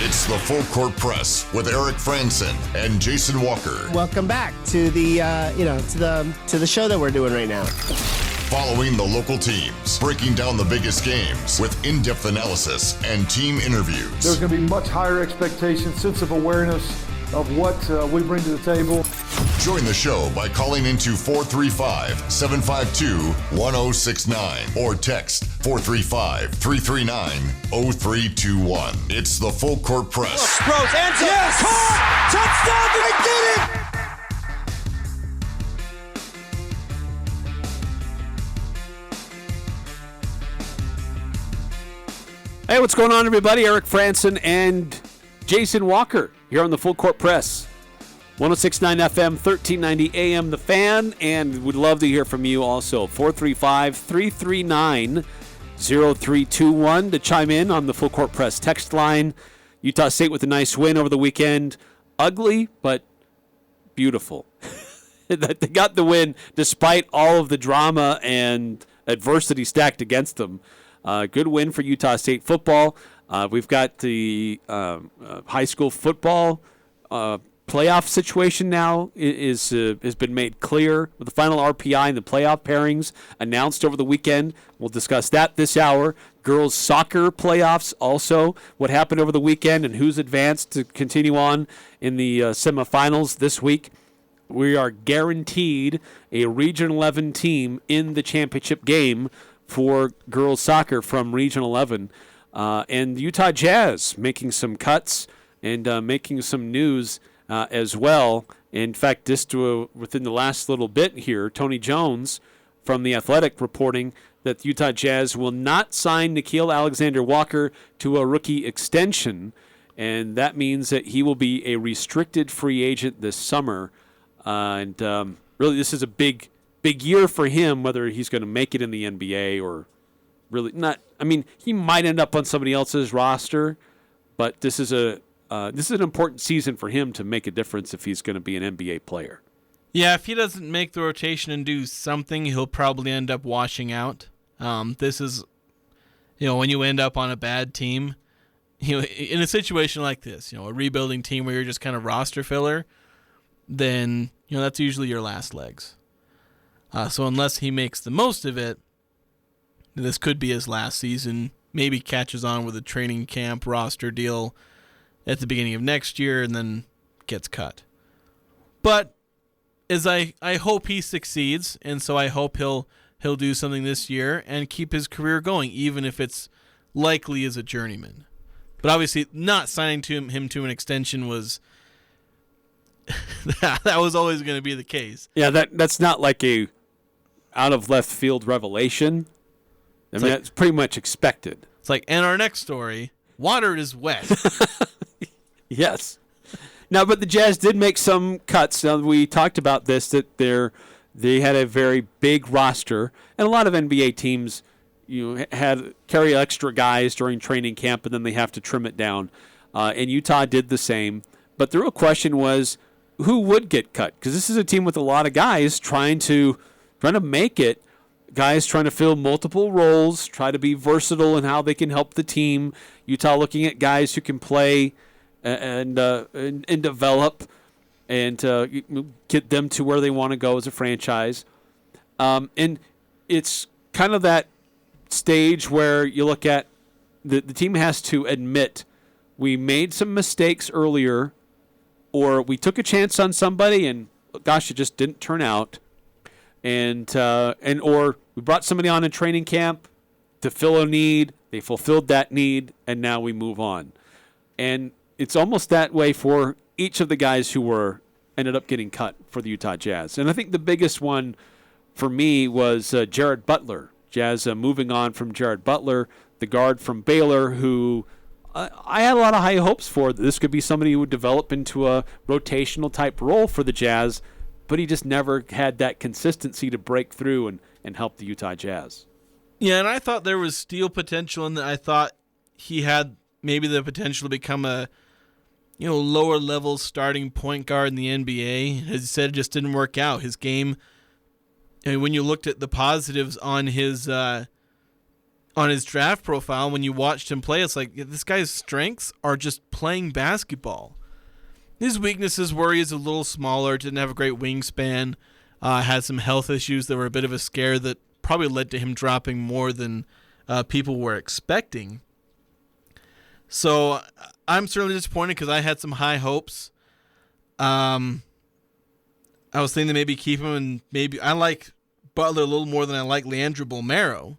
It's the Full Court Press with Eric Franson and Jason Walker. Welcome back to the to the show that we're doing right now. Following the local teams, breaking down the biggest games with in-depth analysis and team interviews. There's going to be much higher expectations, sense of awareness of what we bring to the table. Join the show by calling into 435-752-1069 or text 435-339-0321. It's the Full Court Press. Rose, ends up, yes! Caught! Touchdown! They did it! Hey, what's going on, everybody? Eric Franson and Jason Walker here on the Full Court Press. 106.9 FM, 1390 AM, The Fan, and we'd love to hear from you also. 435-339-0321 to chime in on the Full Court Press text line. Utah State with a nice win over the weekend. Ugly, but beautiful. They got the win despite all of the drama and adversity stacked against them. Good win for Utah State football. We've got the high school football playoff situation now has been made clear with the final RPI and the playoff pairings announced over the weekend. We'll discuss that this hour. Girls soccer playoffs also, what happened over the weekend and who's advanced to continue on in the semifinals this week. We are guaranteed a Region 11 team in the championship game for girls soccer from Region 11. And the Utah Jazz making some cuts and making some news as well. In fact, just within the last little bit here, Tony Jones from The Athletic reporting that the Utah Jazz will not sign Nickeil Alexander-Walker to a rookie extension, and that means that he will be a restricted free agent this summer. Really, this is a big year for him, whether he's going to make it in the NBA or really not. I mean, he might end up on somebody else's roster, but this is an important season for him to make a difference if he's going to be an NBA player. Yeah, if he doesn't make the rotation and do something, he'll probably end up washing out. This is, when you end up on a bad team, in a situation like this, a rebuilding team where you're just kind of roster filler, then, that's usually your last legs. So unless he makes the most of it, this could be his last season. Maybe catches on with a training camp roster deal at the beginning of next year and then gets cut. But as I hope he succeeds, and so I hope he'll do something this year and keep his career going, even if it's likely as a journeyman. But obviously, not signing him to an extension was that was always going to be the case. Yeah, that's not like a out of left field revelation. I mean, that's pretty much expected. It's like, and our next story, water is wet. Yes. Now, but the Jazz did make some cuts. Now, we talked about this, that they had a very big roster, and a lot of NBA teams carry extra guys during training camp, and then they have to trim it down. And Utah did the same. But the real question was, who would get cut? Because this is a team with a lot of guys trying to make it, guys trying to fill multiple roles, try to be versatile in how they can help the team. Utah looking at guys who can play and develop and get them to where they want to go as a franchise. And it's kind of that stage where you look at the team has to admit we made some mistakes earlier, or we took a chance on somebody and gosh, it just didn't turn out. Or we brought somebody on in training camp to fill a need. They fulfilled that need, and now we move on. And it's almost that way for each of the guys who ended up getting cut for the Utah Jazz. And I think the biggest one for me was Jared Butler. Jazz moving on from Jared Butler, the guard from Baylor, who I had a lot of high hopes for. This could be somebody who would develop into a rotational type role for the Jazz, but he just never had that consistency to break through and help the Utah Jazz. Yeah, and I thought there was steal potential, and I thought he had maybe the potential to become a lower level starting point guard in the NBA. As you said, it just didn't work out. His game, when you looked at the positives on his on his draft profile, when you watched him play, it's like this guy's strengths are just playing basketball. His weaknesses were he's a little smaller, didn't have a great wingspan, had some health issues that were a bit of a scare that probably led to him dropping more than people were expecting. So I'm certainly disappointed because I had some high hopes. I was thinking to maybe keep him, and maybe I like Butler a little more than I like Leandro Bolmaro.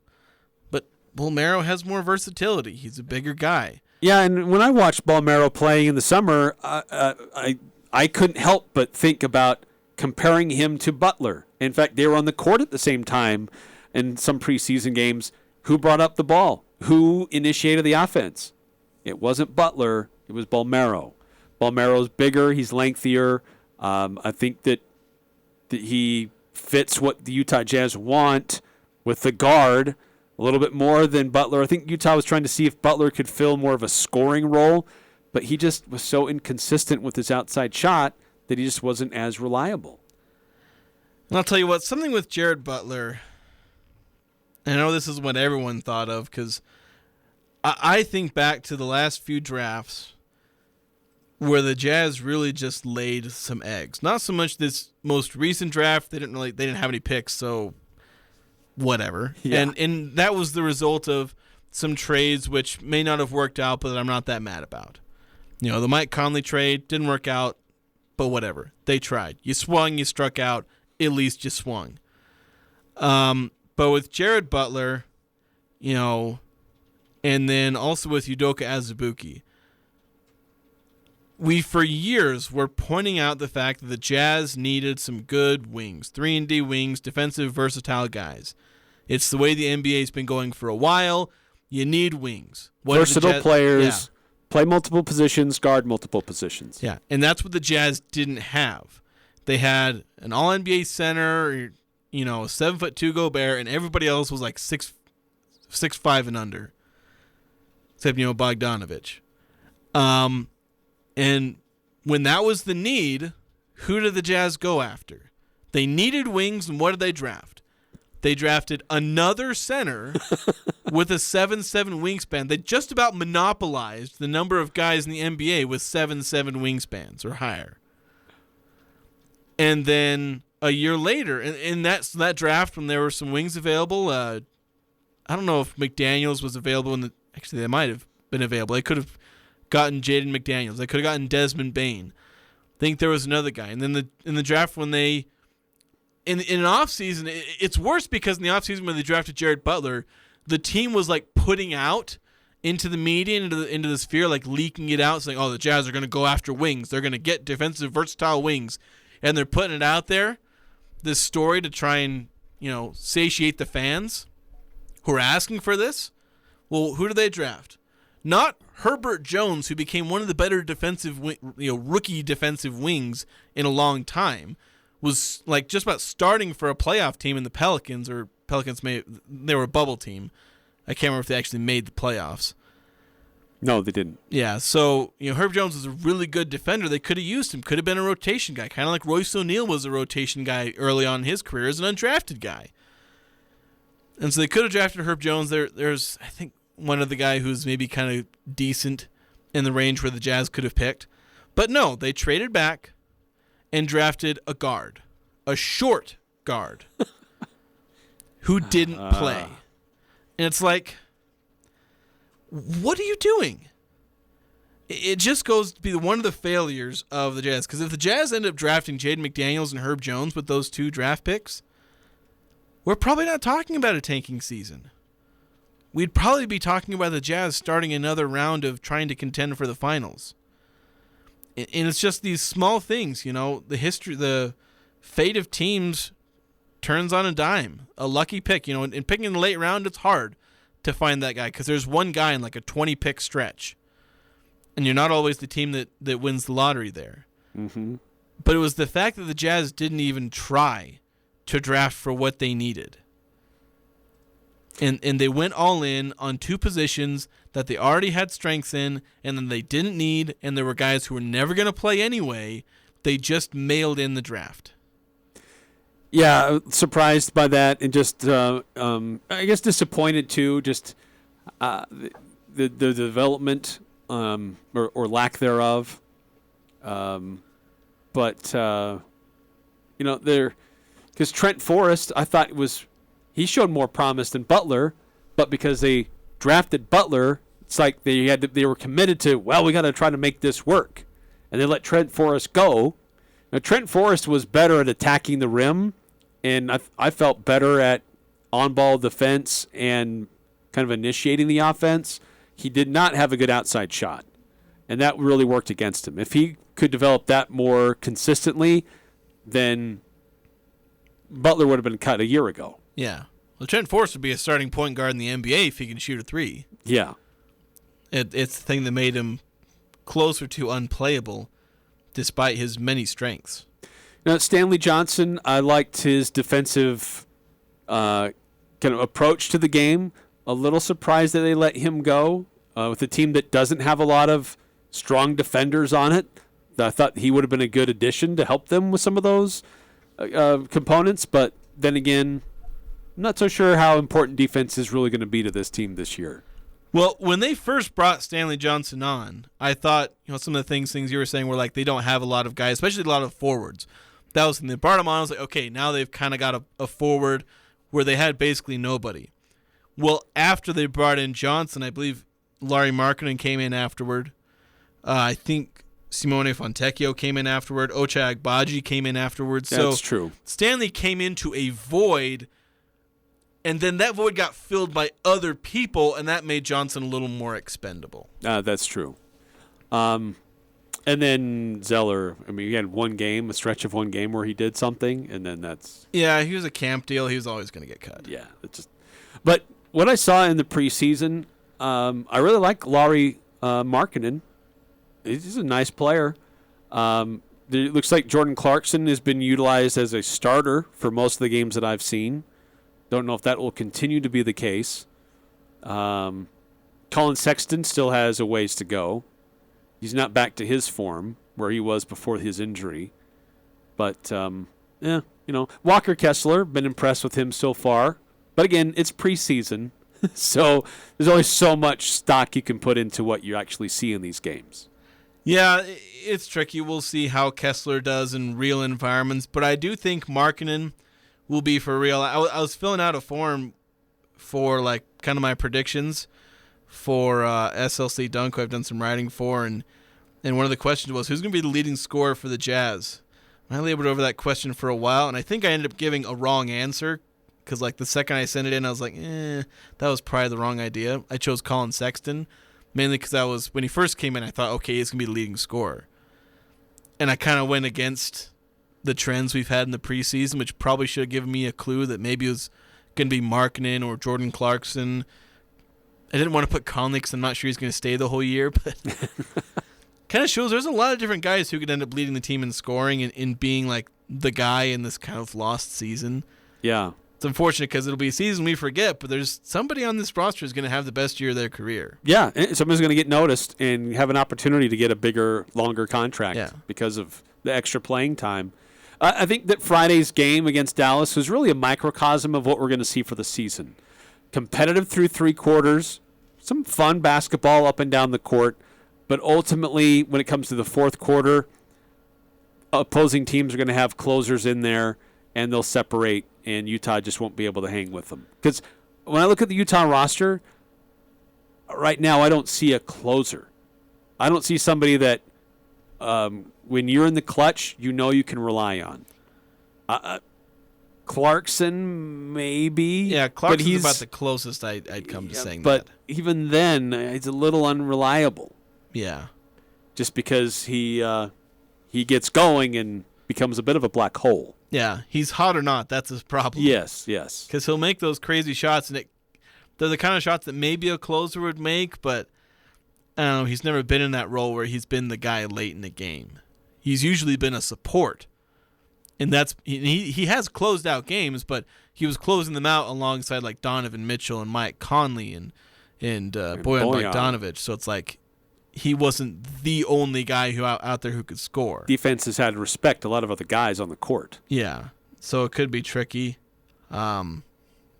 But Bolmaro has more versatility. He's a bigger guy. Yeah, and when I watched Bolmaro playing in the summer, I couldn't help but think about comparing him to Butler. In fact, they were on the court at the same time in some preseason games. Who brought up the ball? Who initiated the offense? It wasn't Butler. It was Bolmaro. Bolmaro's bigger. He's lengthier. I think that he fits what the Utah Jazz want with the guard a little bit more than Butler. I think Utah was trying to see if Butler could fill more of a scoring role, but he just was so inconsistent with his outside shot that he just wasn't as reliable. And I'll tell you what, something with Jared Butler, and I know this is what everyone thought of, because I think back to the last few drafts where the Jazz really just laid some eggs. Not so much this most recent draft. They didn't have any picks, so whatever. Yeah. And that was the result of some trades which may not have worked out, but I'm not that mad about. You know, the Mike Conley trade didn't work out, but whatever. They tried. You swung, you struck out. At least you swung. But with Jared Butler, you know, and then also with Udoka Azubuike, we for years were pointing out the fact that the Jazz needed some good wings, 3-and-D wings, defensive, versatile guys. It's the way the NBA's been going for a while. You need wings. Versatile players, play multiple positions, guard multiple positions. Yeah, and that's what the Jazz didn't have. They had an All-NBA center, you know, a 7'2" Gobert, and everybody else was like 6'5" and under, except, you know, Bogdanovich. And when that was the need, who did the Jazz go after? They needed wings, and what did they draft? They drafted another center with a 7'7" wingspan. They just about monopolized the number of guys in the NBA with 7'7" wingspans or higher. And then a year later, in that draft, when there were some wings available, I don't know if McDaniels was available. Actually, they might have been available. They could have gotten Jaden McDaniels. They could have gotten Desmond Bane. I think there was another guy. And then in the draft, when they in an offseason, it's worse because in the offseason when they drafted Jared Butler, the team was like putting out into the media, into the sphere, like leaking it out, saying, oh, the Jazz are going to go after wings. They're going to get defensive, versatile wings. And they're putting it out there, this story, to try and, you know, satiate the fans who are asking for this. Well, who do they draft? Not Herbert Jones, who became one of the better defensive, rookie defensive wings in a long time, was like just about starting for a playoff team in the Pelicans, they were a bubble team. I can't remember if they actually made the playoffs. No, they didn't. Yeah, so, you know, Herb Jones was a really good defender. They could have used him. Could have been a rotation guy, kind of like Royce O'Neal was a rotation guy early on in his career as an undrafted guy. And so they could have drafted Herb Jones. There's, I think, one other guy who's maybe kind of decent in the range where the Jazz could have picked. But no, they traded back and drafted a guard, a short guard, who didn't play. And it's like, what are you doing? It just goes to be one of the failures of the Jazz. Because if the Jazz end up drafting Jaden McDaniels and Herb Jones with those two draft picks, we're probably not talking about a tanking season. We'd probably be talking about the Jazz starting another round of trying to contend for the finals. And it's just these small things, you know, the fate of teams turns on a dime. A lucky pick, you know, and picking in the late round, it's hard to find that guy because there's one guy in like a 20-pick stretch. And you're not always the team that wins the lottery there. Mm-hmm. But it was the fact that the Jazz didn't even try to draft for what they needed. And they went all in on two positions that they already had strengths in and then they didn't need, and there were guys who were never going to play anyway. They just mailed in the draft. Yeah, surprised by that and just, I guess, disappointed too. Just The development or lack thereof. But because Trent Forrest, I thought he showed more promise than Butler, but because they drafted Butler, it's like they were committed to, well, we got to try to make this work, and they let Trent Forrest go. Now, Trent Forrest was better at attacking the rim, and I felt better at on-ball defense and kind of initiating the offense. He did not have a good outside shot, and that really worked against him. If he could develop that more consistently, then Butler would have been cut a year ago. Yeah. Well, Trent Forrest would be a starting point guard in the NBA if he can shoot a three. Yeah. It's the thing that made him closer to unplayable despite his many strengths. Now, Stanley Johnson, I liked his defensive kind of approach to the game. A little surprised that they let him go with a team that doesn't have a lot of strong defenders on it. I thought he would have been a good addition to help them with some of those components. But then again, I'm not so sure how important defense is really going to be to this team this year. Well, when they first brought Stanley Johnson on, I thought some of the things you were saying were like they don't have a lot of guys, especially a lot of forwards. That was when they brought him on. I was like, okay, now they've kind of got a forward where they had basically nobody. Well, after they brought in Johnson, I believe Larry Markkinen came in afterward. I think Simone Fontecchio came in afterward. Ochai Agbaji came in afterwards. That's true. Stanley came into a void, and then that void got filled by other people, and that made Johnson a little more expendable. That's true. And then Zeller, he had a stretch of one game where he did something, and then that's... Yeah, he was a camp deal. He was always going to get cut. Yeah. But what I saw in the preseason, I really like Lauri Markkinen. He's a nice player. It looks like Jordan Clarkson has been utilized as a starter for most of the games that I've seen. Don't know if that will continue to be the case. Colin Sexton still has a ways to go. He's not back to his form where he was before his injury. But, Walker Kessler, been impressed with him so far. But again, it's preseason, so there's only so much stock you can put into what you actually see in these games. Yeah, it's tricky. We'll see how Kessler does in real environments, but I do think Markkinen will be for real. I was filling out a form for kind of my predictions for SLC Dunk, who I've done some writing for, and one of the questions was, who's going to be the leading scorer for the Jazz? I labored over that question for a while, and I think I ended up giving a wrong answer, because the second I sent it in, I was like, that was probably the wrong idea. I chose Colin Sexton, mainly because when he first came in, I thought, okay, he's going to be the leading scorer. And I kind of went against the trends we've had in the preseason, which probably should have given me a clue that maybe it was going to be Markkinen or Jordan Clarkson. I didn't want to put Conley because I'm not sure he's going to stay the whole year, but kind of shows there's a lot of different guys who could end up leading the team in scoring and in being the guy in this kind of lost season. Yeah. It's unfortunate because it'll be a season we forget, but there's somebody on this roster who's going to have the best year of their career. Yeah, somebody's going to get noticed and have an opportunity to get a bigger, longer contract because of the extra playing time. I think that Friday's game against Dallas was really a microcosm of what we're going to see for the season. Competitive through three quarters, some fun basketball up and down the court, but ultimately when it comes to the fourth quarter, opposing teams are going to have closers in there and they'll separate, and Utah just won't be able to hang with them. Because when I look at the Utah roster, right now I don't see a closer. I don't see somebody that when you're in the clutch, you can rely on. Clarkson, maybe. Yeah, Clarkson's about the closest I'd come to saying but that. But even then, he's a little unreliable. Yeah. Just because he gets going and becomes a bit of a black hole. Yeah, he's hot or not, that's his problem. Yes. Because he'll make those crazy shots, and they're the kind of shots that maybe a closer would make, but I don't know, he's never been in that role where he's been the guy late in the game. He's usually been a support. And he has closed out games, but he was closing them out alongside Donovan Mitchell and Mike Conley and Bojan Bogdanovic. So it's he wasn't the only guy out there who could score. Defense has had to respect a lot of other guys on the court. Yeah, so it could be tricky. But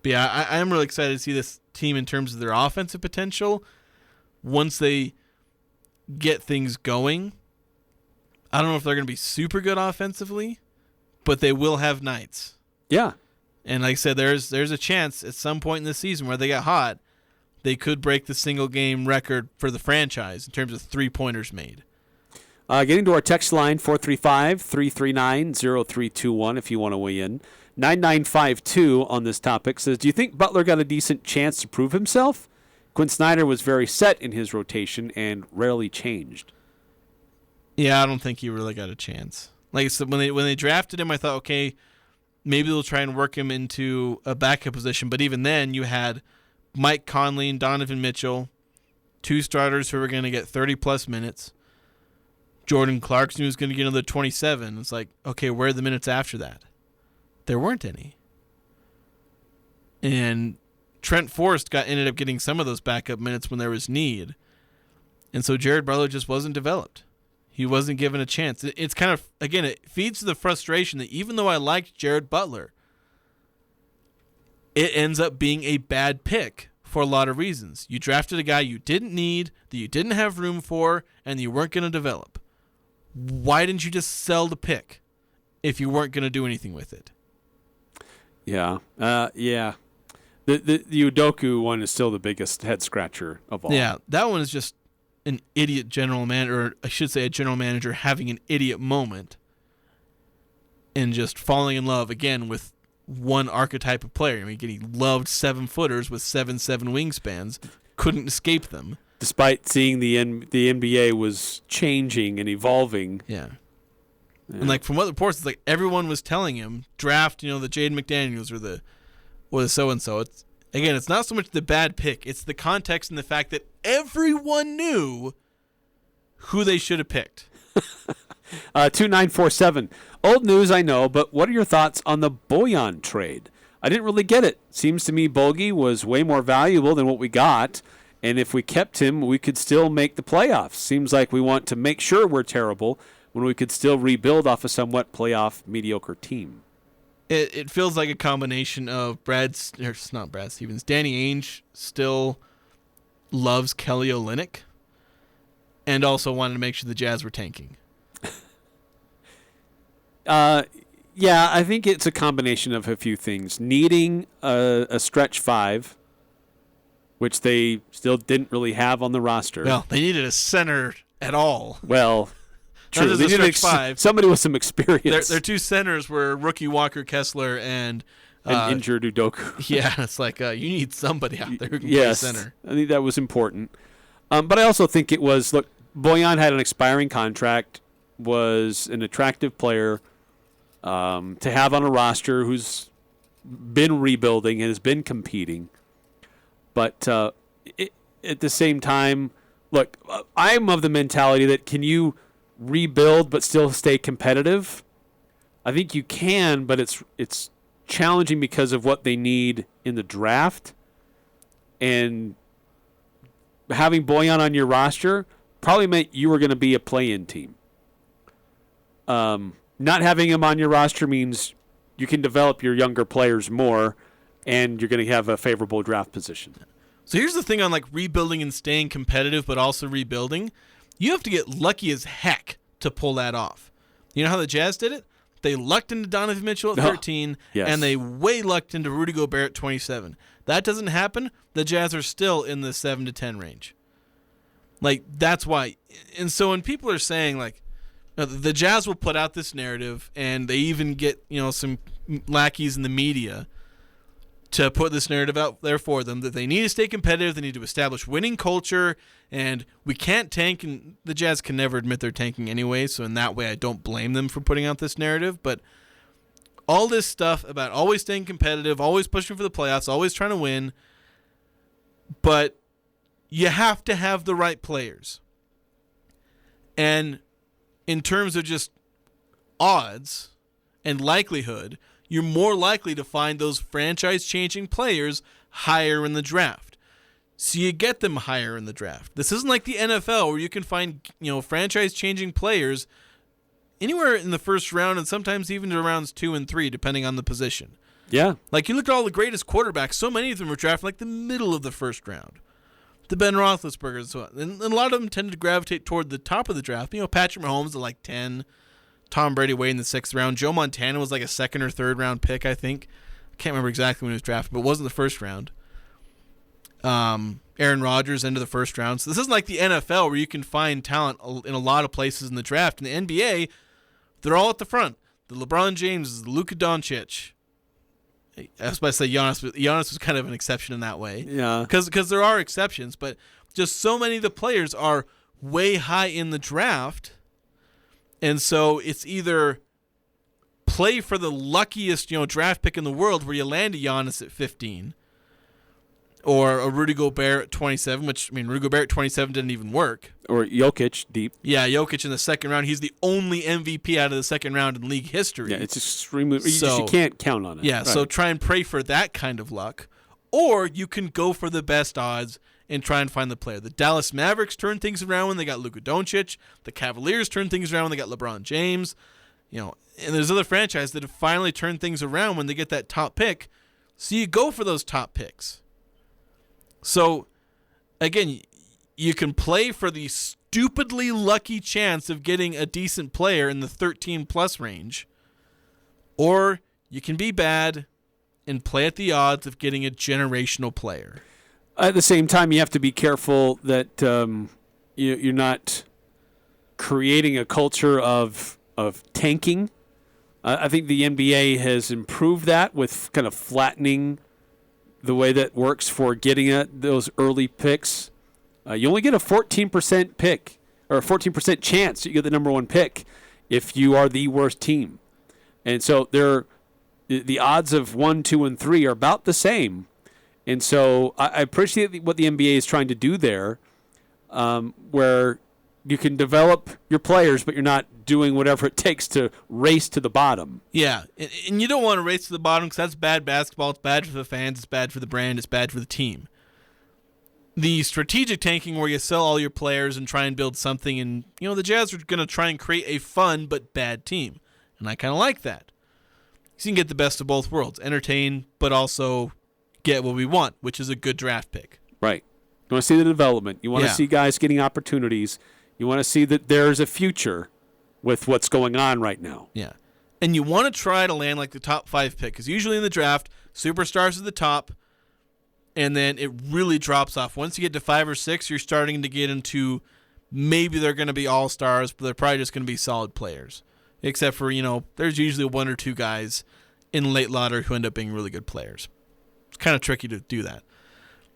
yeah, I am really excited to see this team in terms of their offensive potential once they get things going. I don't know if they're going to be super good offensively, but they will have nights. Yeah. And like I said, there's a chance at some point in the season where they get hot, they could break the single game record for the franchise in terms of 3-pointers made. Getting to our text line, 435-339-0321 if you want to weigh in. 9952 on this topic says, do you think Butler got a decent chance to prove himself? Quinn Snyder was very set in his rotation and rarely changed. Yeah, I don't think he really got a chance. Like I said, when they drafted him, I thought, okay, maybe they'll try and work him into a backup position. But even then, you had Mike Conley and Donovan Mitchell, 2 starters who were going to get 30-plus minutes. Jordan Clarkson was going to get another 27. It's like, okay, where are the minutes after that? There weren't any. And Trent Forrest ended up getting some of those backup minutes when there was need. And so Jared Butler just wasn't developed. He wasn't given a chance. It's kind of, again, it feeds to the frustration that even though I liked Jared Butler, it ends up being a bad pick for a lot of reasons. You drafted a guy you didn't need, that you didn't have room for, and you weren't going to develop. Why didn't you just sell the pick if you weren't going to do anything with it? Yeah. Yeah. The Udoka one is still the biggest head scratcher of all. Yeah, that one is just an idiot general manager, or I should say a general manager having an idiot moment and just falling in love again with one archetype of player. I mean, he loved 7-footers with 7'7" wingspans, couldn't escape them. Despite seeing the NBA was changing and evolving. Yeah. And like from what reports, it's like everyone was telling him, draft, the Jaden McDaniels or the so-and-so. It's not so much the bad pick. It's the context and the fact that everyone knew who they should have picked. 2947. Old news, I know, but what are your thoughts on the Bojan trade? I didn't really get it. Seems to me Bogey was way more valuable than what we got, and if we kept him, we could still make the playoffs. Seems like we want to make sure we're terrible when we could still rebuild off a somewhat playoff mediocre team. It feels like a combination of Danny Ainge still loves Kelly Olynyk and also wanted to make sure the Jazz were tanking. Yeah, I think it's a combination of a few things. Needing a stretch 5, which they still didn't really have on the roster. Well, they needed a center at all. Well, true. They needed somebody with some experience. Their 2 centers were rookie Walker Kessler and injured Udoka. Yeah, it's like you need somebody out there who can play center. I think that was important. But I also think it was, look, Bojan had an expiring contract, was an attractive player to have on a roster who's been rebuilding and has been competing. But at the same time, look, I'm of the mentality that can you rebuild but still stay competitive? I think you can, but it's challenging because of what they need in the draft. And having Bojan on your roster probably meant you were going to be a play-in team. Not having him on your roster means you can develop your younger players more, and you're going to have a favorable draft position. So here's the thing on like rebuilding and staying competitive, but also rebuilding. You have to get lucky as heck to pull that off. You know how the Jazz did it? They lucked into Donovan Mitchell at 13, yes. And they way lucked into Rudy Gobert at 27. That doesn't happen. The Jazz are still in the 7 to 10 range. Like, that's why. And so when people are saying, like, the Jazz will put out this narrative, and they even get, some lackeys in the media to put this narrative out there for them, that they need to stay competitive, they need to establish winning culture, and we can't tank, and the Jazz can never admit they're tanking anyway, so in that way I don't blame them for putting out this narrative, but all this stuff about always staying competitive, always pushing for the playoffs, always trying to win, but you have to have the right players. And in terms of just odds and likelihood, you're more likely to find those franchise-changing players higher in the draft. So you get them higher in the draft. This isn't like the NFL where you can find, franchise-changing players anywhere in the first round and sometimes even to rounds 2 and 3, depending on the position. Yeah. Like, you look at all the greatest quarterbacks, so many of them were drafted like the middle of the first round. The Ben Roethlisbergers and so on. And a lot of them tended to gravitate toward the top of the draft. Patrick Mahomes at like 10, Tom Brady way in the 6th round. Joe Montana was like a 2nd or 3rd round pick, I think. I can't remember exactly when he was drafted, but it wasn't the first round. Aaron Rodgers into the 1st round. So this isn't like the NFL where you can find talent in a lot of places in the draft. In the NBA, they're all at the front. The LeBron James, the Luka Doncic. I was about to say Giannis, but Giannis was kind of an exception in that way. Yeah. Because there are exceptions, but just so many of the players are way high in the draft. And so it's either play for the luckiest, draft pick in the world where you land a Giannis at 15 or a Rudy Gobert at 27, which, Rudy Gobert at 27 didn't even work. Or Jokic deep. Yeah, Jokic in the 2nd round. He's the only MVP out of the 2nd round in league history. Yeah, it's extremely you can't count on it. Yeah, right. So try and pray for that kind of luck. Or you can go for the best odds and try and find the player. The Dallas Mavericks turned things around when they got Luka Doncic. The Cavaliers turned things around when they got LeBron James. And there's other franchises that have finally turned things around when they get that top pick. So you go for those top picks. So, again, you can play for the stupidly lucky chance of getting a decent player in the 13-plus range, or you can be bad and play at the odds of getting a generational player. At the same time, you have to be careful that you're not creating a culture of tanking. I think the NBA has improved that with kind of flattening the way that works for getting at those early picks. You only get a 14% pick, or a 14% chance that you get the number 1 pick if you are the worst team. And so the odds of 1, 2, and 3 are about the same. And so I appreciate what the NBA is trying to do there, where you can develop your players, but you're not doing whatever it takes to race to the bottom. Yeah, and you don't want to race to the bottom because that's bad basketball. It's bad for the fans. It's bad for the brand. It's bad for the team. The strategic tanking where you sell all your players and try and build something, and the Jazz are going to try and create a fun but bad team, and I kind of like that. You can get the best of both worlds, entertain, but also get what we want, which is a good draft pick. Right. You want to see the development. You want to see guys getting opportunities. You want to see that there's a future with what's going on right now. Yeah. And you want to try to land like the top 5 pick, because usually in the draft, superstars at the top, and then it really drops off. Once you get to 5 or 6, you're starting to get into maybe they're going to be all-stars, but they're probably just going to be solid players. Except for, there's usually 1 or 2 guys in late lottery who end up being really good players. It's kind of tricky to do that.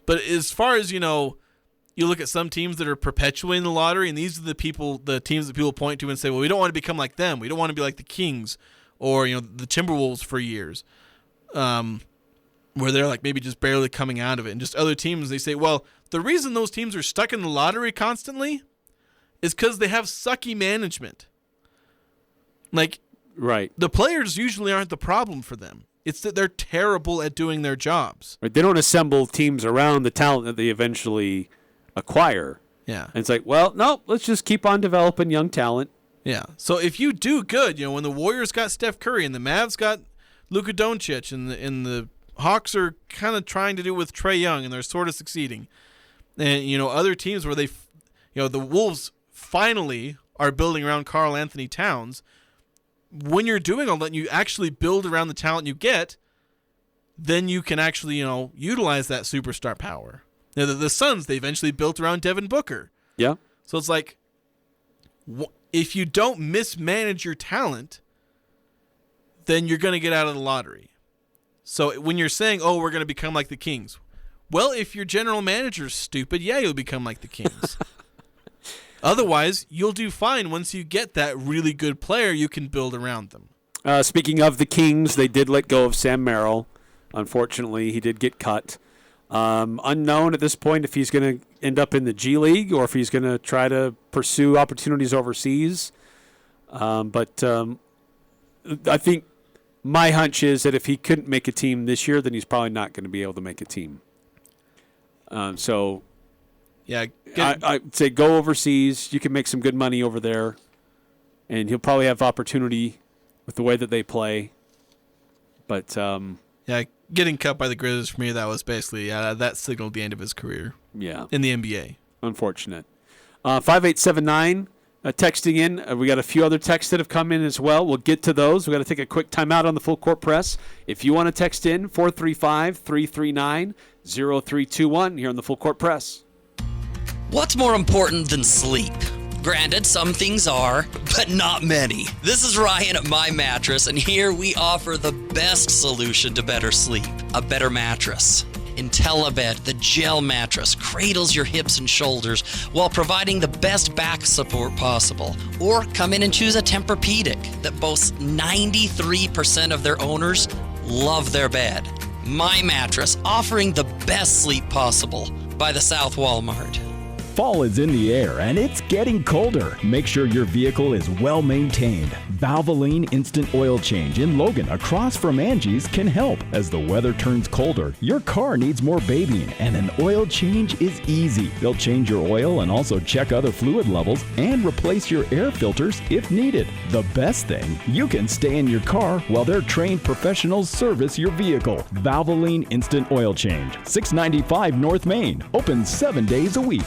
But as far as, you look at some teams that are perpetually in the lottery, and these are the teams that people point to and say, well, we don't want to become like them. We don't want to be like the Kings or, the Timberwolves for years, where they're like maybe just barely coming out of it. And just other teams, they say, well, the reason those teams are stuck in the lottery constantly is because they have sucky management. Like, right. The players usually aren't the problem for them. It's that they're terrible at doing their jobs. Right. They don't assemble teams around the talent that they eventually acquire. Yeah. And it's like, well, no, let's just keep on developing young talent. Yeah. So if you do good, when the Warriors got Steph Curry and the Mavs got Luka Doncic and the Hawks are kind of trying to do it with Trae Young and they're sort of succeeding. And, other teams where the Wolves finally are building around Karl Anthony Towns. When you're doing all that and you actually build around the talent you get, then you can actually, utilize that superstar power. Now, the Suns, they eventually built around Devin Booker. Yeah. So it's like, if you don't mismanage your talent, then you're going to get out of the lottery. So when you're saying, oh, we're going to become like the Kings, well, if your general manager's stupid, yeah, you'll become like the Kings. Otherwise, you'll do fine once you get that really good player you can build around them. Speaking of the Kings, they did let go of Sam Merrill. Unfortunately, he did get cut. Unknown at this point if he's going to end up in the G League or if he's going to try to pursue opportunities overseas. But I think my hunch is that if he couldn't make a team this year, then he's probably not going to be able to make a team. Yeah, I'd say go overseas. You can make some good money over there, and he'll probably have opportunity with the way that they play. But Yeah, getting cut by the Grizzlies for me, that was basically that signaled the end of his career. Yeah, in the NBA. Unfortunate. 5879 texting in. We got a few other texts that have come in as well. We'll get to those. We got to take a quick timeout on the Full Court Press. If you want to text in, 435-339-0321 here on the Full Court Press. What's more important than sleep? Granted, some things are, but not many. This is Ryan at My Mattress, and here we offer the best solution to better sleep, a better mattress. IntelliBed, the gel mattress, cradles your hips and shoulders while providing the best back support possible. Or come in and choose a Tempur-Pedic that boasts 93% of their owners love their bed. My Mattress, offering the best sleep possible by the South Walmart. Fall is in the air and it's getting colder. Make sure your vehicle is well maintained. Valvoline Instant Oil Change in Logan across from Angie's can help. As the weather turns colder, your car needs more babying and an oil change is easy. They'll change your oil and also check other fluid levels and replace your air filters if needed. The best thing, you can stay in your car while their trained professionals service your vehicle. Valvoline Instant Oil Change, 695 North Main, open 7 days a week.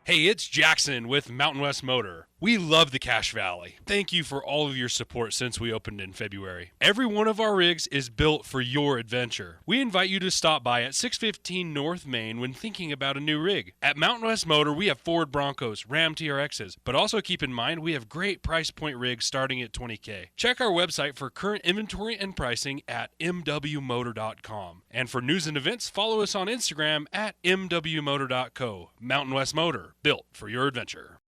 Hey, it's Jackson with Mountain West Motor. We love the Cache Valley. Thank you for all of your support since we opened in February. Every one of our rigs is built for your adventure. We invite you to stop by at 615 North Main when thinking about a new rig. At Mountain West Motor, we have Ford Broncos, Ram TRXs, but also keep in mind we have great price point rigs starting at $20K. Check our website for current inventory and pricing at mwmotor.com. And for news and events, follow us on Instagram at mwmotor.co. Mountain West Motor, built for your adventure.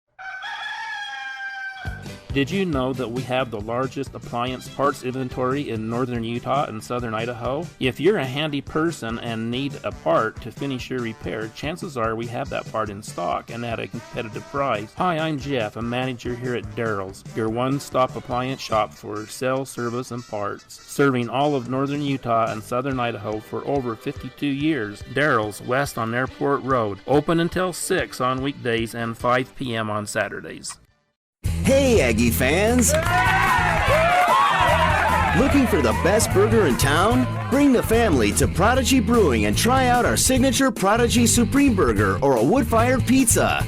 Did you know that we have the largest appliance parts inventory in northern Utah and southern Idaho? If you're a handy person and need a part to finish your repair, chances are we have that part in stock and at a competitive price. Hi, I'm Jeff, a manager here at Daryl's, your one-stop appliance shop for sales, service, and parts. Serving all of northern Utah and southern Idaho for over 52 years. Daryl's, west on Airport Road. Open until 6 on weekdays and 5 p.m. on Saturdays. Hey, Aggie fans! Looking for the best burger in town? Bring the family to Prodigy Brewing and try out our signature Prodigy Supreme Burger or a wood-fired pizza.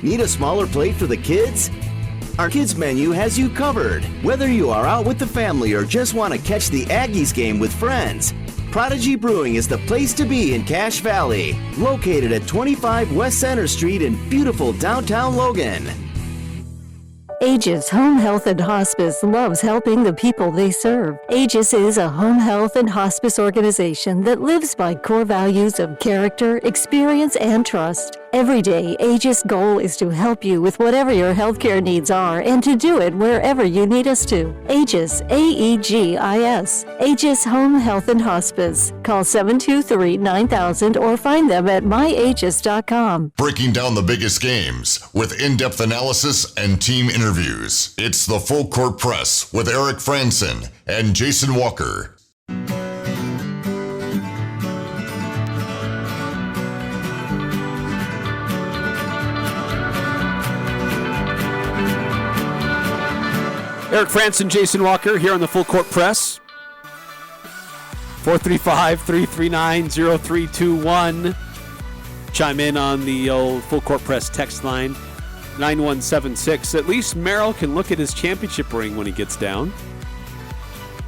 Need a smaller plate for the kids? Our kids menu has you covered. Whether you are out with the family or just want to catch the Aggies game with friends, Prodigy Brewing is the place to be in Cache Valley, located at 25 West Center Street in beautiful downtown Logan. Aegis Home Health and Hospice loves helping the people they serve. Aegis is a home health and hospice organization that lives by core values of character, experience, and trust. Every day, Aegis' goal is to help you with whatever your healthcare needs are and to do it wherever you need us to. Aegis, A-E-G-I-S, Aegis Home Health and Hospice. Call 723-9000 or find them at myaegis.com. Breaking down the biggest games with in-depth analysis and team interviews. It's the Full Court Press with Eric Franson and Jason Walker. Eric Franson, Jason Walker here on the Full Court Press. 435-339-0321. Chime in on the old Full Court Press text line, 9176. At least Merrill can look at his championship ring when he gets down.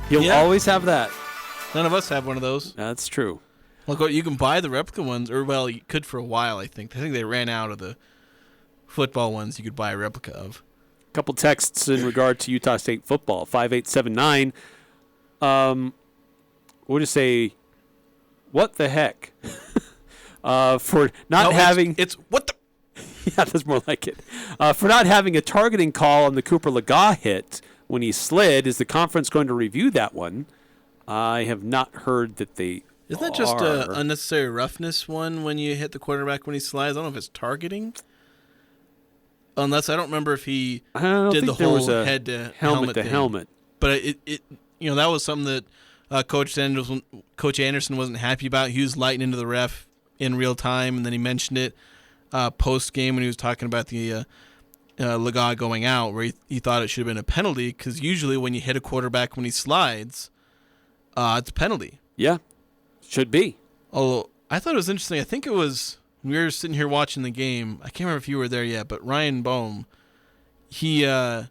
He'll always have that. None of us have one of those. That's true. Look, you can buy the replica ones, or well, you could for a while. I think they ran out of the football ones you could buy a replica of. Couple texts in regard to Utah State football. 5879. We'll just say, what the heck? For not having... It's what the... Yeah, that's more like it. For not having a targeting call on the Cooper Lega hit when he slid. Is the conference going to review that one? I have not heard that they Isn't that just an unnecessary roughness one when you hit the quarterback when he slides? I don't know if it's targeting. Unless I don't remember if he did the whole head to helmet to thing. helmet. But it that was something that Coach Anderson wasn't happy about. He was lighting into the ref in real time, and then he mentioned it post game when he was talking about the Lega going out, where he thought it should have been a penalty because usually when you hit a quarterback when he slides, it's a penalty. Yeah, should be. Although I thought it was interesting. I think it was when we were sitting here watching the game. I can't remember if you were there yet, but Ryan Boehm, I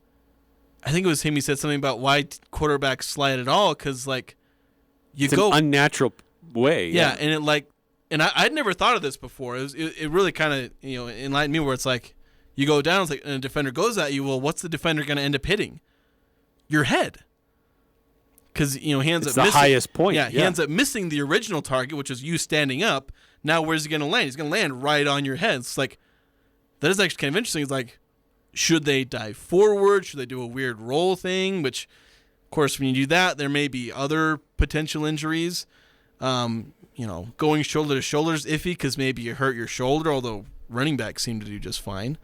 think it was him. He said something about why quarterbacks slide at all because It's an unnatural way. Yeah, and I'd never thought of this before. It really kind of enlightened me where it's like you go down, and a defender goes at you. Well, what's the defender going to end up hitting? Your head. Because he ends up missing the highest point. Yeah, he ends up missing the original target, which is you standing up. Now where's he going to land? He's going to land right on your head. It's that is actually kind of interesting. It's like, should they dive forward? Should they do a weird roll thing? Which, of course, when you do that, there may be other potential injuries. Going shoulder to shoulder is iffy because maybe you hurt your shoulder. Although running backs seem to do just fine.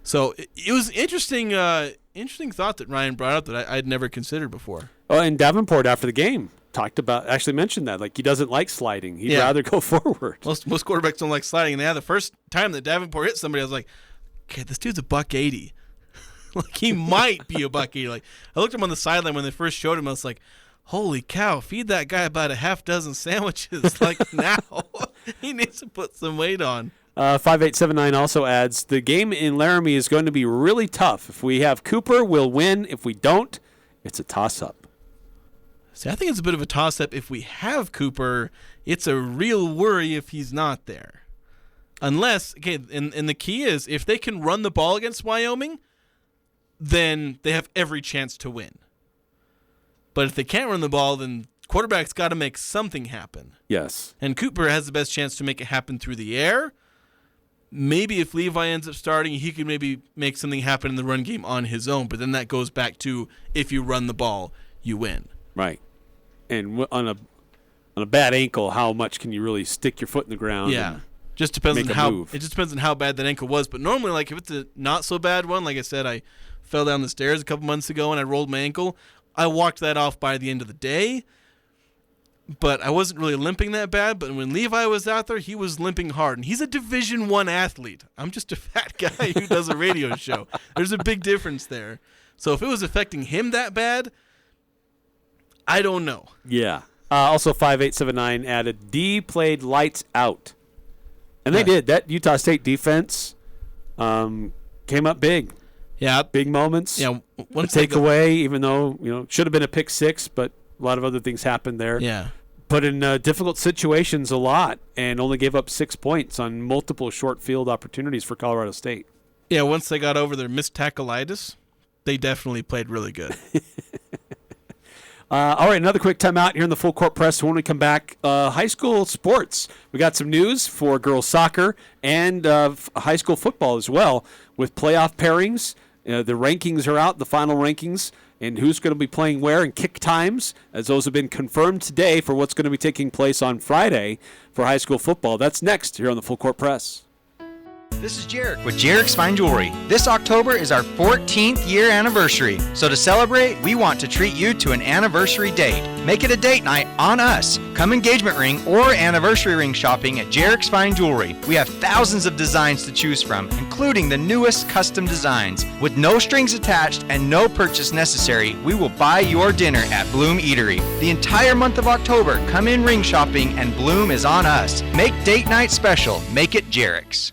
So it was interesting thought that Ryan brought up that I'd never considered before. Oh, and Davenport after the game actually mentioned that. He doesn't like sliding. He'd rather go forward. Most quarterbacks don't like sliding. And the first time that Davenport hit somebody, I was like, okay, this dude's $180. He might be $180. I looked at him on the sideline when they first showed him. I was like, holy cow, feed that guy about a half dozen sandwiches. Now he needs to put some weight on. 5879 also adds, the game in Laramie is going to be really tough. If we have Cooper, we'll win. If we don't, it's a toss-up. See, I think it's a bit of a toss-up. If we have Cooper, it's a real worry if he's not there. Unless, and the key is, if they can run the ball against Wyoming, then they have every chance to win. But if they can't run the ball, then quarterback's got to make something happen. Yes. And Cooper has the best chance to make it happen through the air. Maybe if Levi ends up starting, he could maybe make something happen in the run game on his own. But then that goes back to if you run the ball, you win. Right. And on a bad ankle, how much can you really stick your foot in the ground? Yeah. Just depends on how bad that ankle was. But normally, if it's a not so bad one, like I said, I fell down the stairs a couple months ago and I rolled my ankle. I walked that off by the end of the day. But I wasn't really limping that bad. But when Levi was out there, he was limping hard. And he's a Division I athlete. I'm just a fat guy who does a radio show. There's a big difference there. So if it was affecting him that bad, I don't know. Yeah. Also, 5879 added, D played lights out. And they did. That Utah State defense came up big. Yeah. Big moments. Yeah. One takeaway, even though, should have been a pick six, but a lot of other things happened there. Yeah. Put in difficult situations a lot and only gave up 6 points on multiple short field opportunities for Colorado State. Yeah, once they got over their missed tackleitis, they definitely played really good. All right, another quick timeout here in the Full Court Press. When we come back, high school sports. We got some news for girls soccer and high school football as well with playoff pairings. The rankings are out, the final rankings, and who's going to be playing where and kick times, as those have been confirmed today for what's going to be taking place on Friday for high school football. That's next here on the Full Court Press. This is Jarek with Jarek's Fine Jewelry. This October is our 14th year anniversary. So to celebrate, we want to treat you to an anniversary date. Make it a date night on us. Come engagement ring or anniversary ring shopping at Jarek's Fine Jewelry. We have thousands of designs to choose from, including the newest custom designs. With no strings attached and no purchase necessary, we will buy your dinner at Bloom Eatery. The entire month of October, come in ring shopping and Bloom is on us. Make date night special. Make it Jarek's.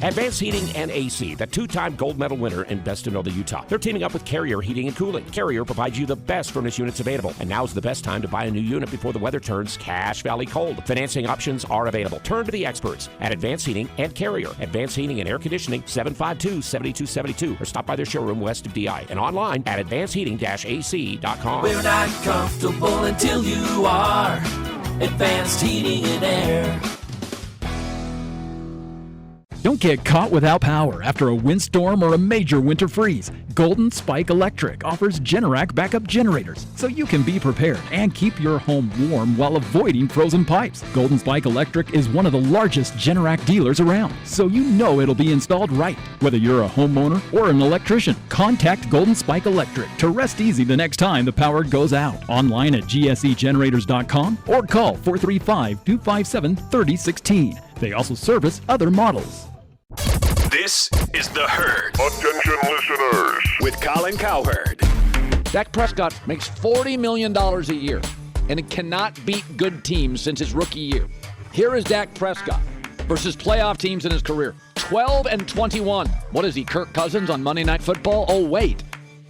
Advanced Heating and AC, the two-time gold medal winner in Best in Northern Utah. They're teaming up with Carrier Heating and Cooling. Carrier provides you the best furnace units available, and now's the best time to buy a new unit before the weather turns Cache Valley cold. Financing options are available. Turn to the experts at Advanced Heating and Carrier. Advanced Heating and Air Conditioning, 752-7272, or stop by their showroom west of DI and online at advancedheating-ac.com. We're not comfortable until you are. Advanced Heating and Air. Don't get caught without power after a windstorm or a major winter freeze. Golden Spike Electric offers Generac backup generators so you can be prepared and keep your home warm while avoiding frozen pipes. Golden Spike Electric is one of the largest Generac dealers around, so you know it'll be installed right. Whether you're a homeowner or an electrician, contact Golden Spike Electric to rest easy the next time the power goes out. Online at gsegenerators.com or call 435-257-3016. They also service other models. This is The Herd. Attention listeners. With Colin Cowherd. Dak Prescott makes $40 million a year. and it cannot beat good teams since his rookie year. Here is Dak Prescott versus playoff teams in his career. 12-21. What is he, Kirk Cousins on Monday Night Football? Oh, wait.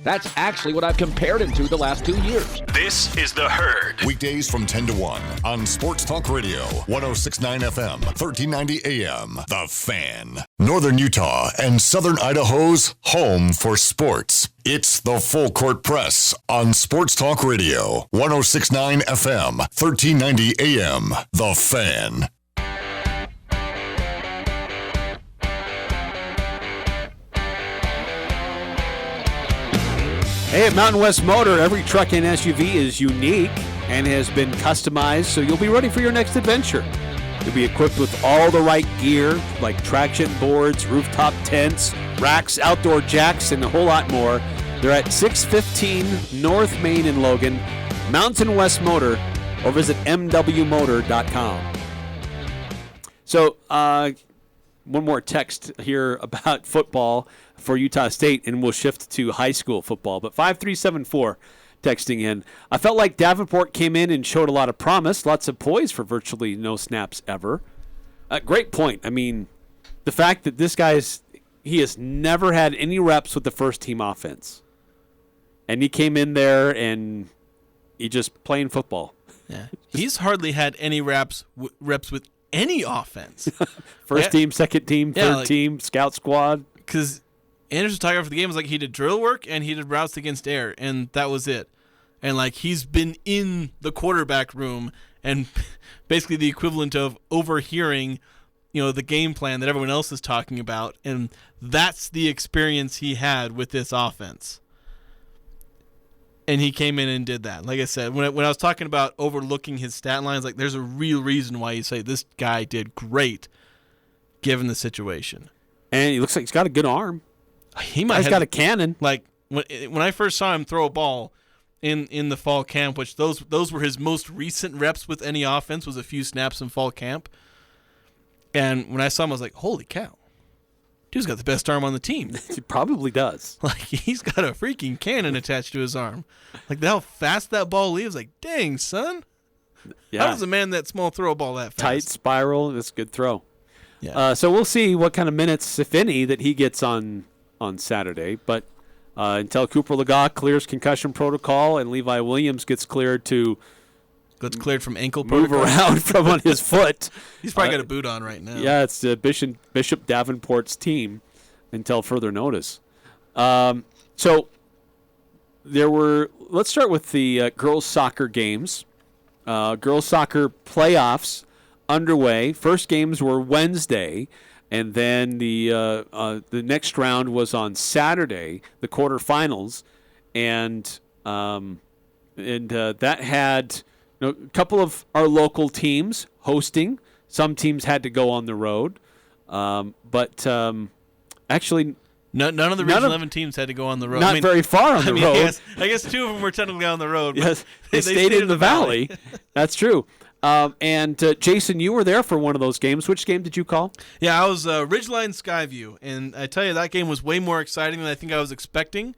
That's actually what I've compared him to the last 2 years. This is The Herd. Weekdays from 10 to 1 on Sports Talk Radio, 106.9 FM, 1390 AM. The Fan. Northern Utah and Southern Idaho's home for sports. It's the Full Court Press on Sports Talk Radio, 106.9 FM, 1390 AM. The Fan. Hey, at Mountain West Motor, every truck and SUV is unique and has been customized, so you'll be ready for your next adventure. You'll be equipped with all the right gear, like traction boards, rooftop tents, racks, outdoor jacks, and a whole lot more. They're at 615 North Main in Logan, Mountain West Motor, or visit mwmotor.com. So, one more text here about football for Utah State, and we'll shift to high school football. But 5374 texting in. I felt like Davenport came in and showed a lot of promise, lots of poise for virtually no snaps ever. Great point. I mean, the fact that this he has never had any reps with the first team offense. And he came in there and he just playing football. Yeah. He's hardly had any reps with any offense. First team, second team, third team, scout squad. Because Anderson was talking after the game, was like he did drill work and he did routes against air, and that was it. And like he's been in the quarterback room and basically the equivalent of overhearing, the game plan that everyone else is talking about, and that's the experience he had with this offense. And he came in and did that. Like I said, when I was talking about overlooking his stat lines, like there's a real reason why you say this guy did great given the situation. And he looks like he's got a good arm. He's got a cannon. Like when I first saw him throw a ball in the fall camp, which those were his most recent reps with any offense, was a few snaps in fall camp. And when I saw him, I was like, holy cow. Dude's got the best arm on the team. He probably does. Like, he's got a freaking cannon attached to his arm. Like, how fast that ball leaves. Like, dang, son. Yeah. How does a man that small throw a ball that fast? Tight spiral. That's a good throw. Yeah. So we'll see what kind of minutes, if any, that he gets on Saturday. But until Cooper Legault clears concussion protocol and Levi Williams gets cleared from ankle move protocol. around from on his foot. He's probably got a boot on right now. Yeah, it's Bishop Davenport's team until further notice. So let's start with the girls' soccer games. Girls' soccer playoffs underway. First games were Wednesday, and then the next round was on Saturday, the quarterfinals, and that had a couple of our local teams hosting. Some teams had to go on the road, but actually, none of the Region 11 teams had to go on the road. Not very far on the road. I guess two of them were technically on the road. Yes, they stayed in the valley. That's true. And Jason, you were there for one of those games. Which game did you call? Yeah, I was Ridgeline Skyview, and I tell you, that game was way more exciting than I think I was expecting.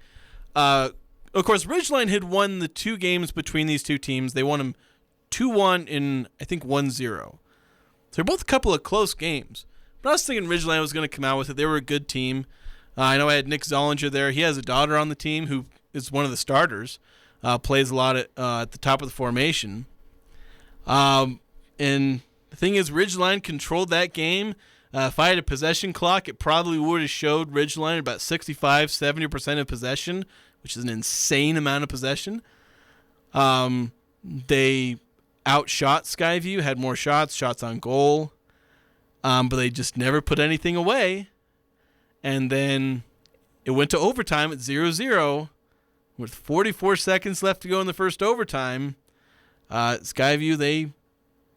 Of course, Ridgeline had won the two games between these two teams. They won them 2-1 and I think 1-0. So they're both a couple of close games. But I was thinking Ridgeline was going to come out with it. They were a good team. I know I had Nick Zollinger there. He has a daughter on the team who is one of the starters, plays a lot at the top of the formation. And the thing is, Ridgeline controlled that game. If I had a possession clock, it probably would have showed Ridgeline about 65-70% of possession, which is an insane amount of possession. They outshot Skyview, had more shots on goal, but they just never put anything away. And then it went to overtime at 0-0 with 44 seconds left to go in the first overtime. Skyview,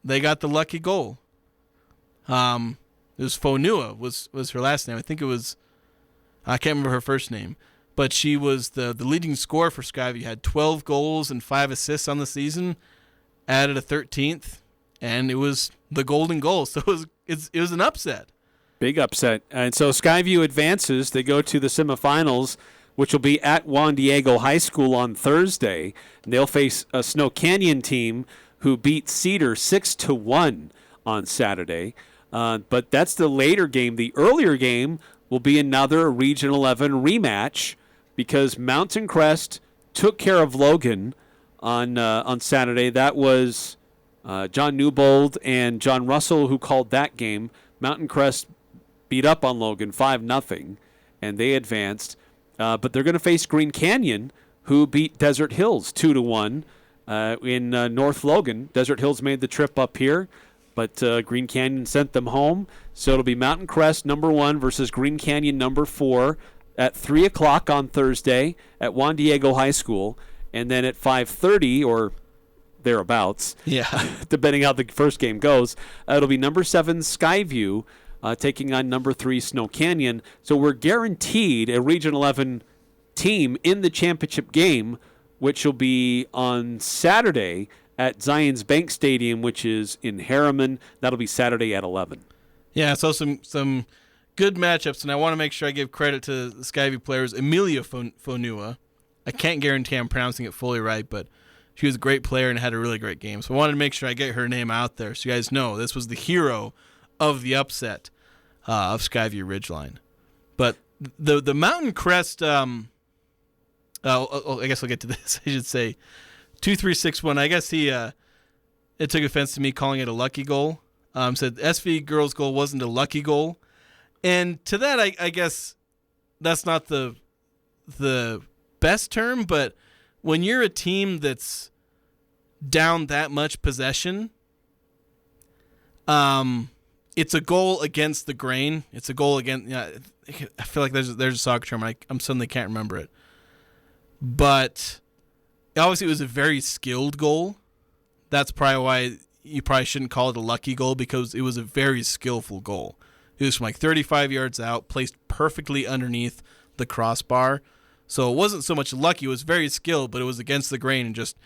they got the lucky goal. It was Fonua was her last name. I think it was, I can't remember her first name, but she was the leading scorer for Skyview. Had 12 goals and 5 assists on the season, added a 13th, and it was the golden goal. So it was an upset. Big upset. And so Skyview advances. They go to the semifinals which will be at Juan Diego High School on Thursday. And they'll face a Snow Canyon team who beat Cedar 6-1 on Saturday. But that's the later game. The earlier game will be another Region 11 rematch because Mountain Crest took care of Logan on Saturday. That was John Newbold and John Russell who called that game. Mountain Crest beat up on Logan 5-0, and they advanced. But they're going to face Green Canyon, who beat Desert Hills 2-1 in North Logan. Desert Hills made the trip up here, but Green Canyon sent them home. So it'll be Mountain Crest number 1 versus Green Canyon number 4 at 3 o'clock on Thursday at Juan Diego High School, and then at 5:30 or thereabouts, depending how the first game goes, it'll be number 7 Skyview taking on number 3 Snow Canyon. So we're guaranteed a Region 11 team in the championship game, which will be on Saturday at Zions Bank Stadium, which is in Harriman. That'll be Saturday at 11. Yeah, so some good matchups, and I want to make sure I give credit to the Skyview players. Amelia Fonua. I can't guarantee I'm pronouncing it fully right, but she was a great player and had a really great game. So I wanted to make sure I get her name out there so you guys know this was the hero of the upset of Skyview Ridgeline. But the Mountain Crest, I guess I'll get to this. I should say 2361. I guess it took offense to me calling it a lucky goal. Said SV girls goal wasn't a lucky goal. And to that, I guess that's not the best term, but when you're a team that's down that much possession, it's a goal against the grain. It's a goal against. I feel like there's a soccer term. I'm suddenly can't remember it, but obviously it was a very skilled goal. That's probably why you probably shouldn't call it a lucky goal, because it was a very skillful goal. It was from like 35 yards out, placed perfectly underneath the crossbar. So it wasn't so much lucky. It was very skilled, but it was against the grain and just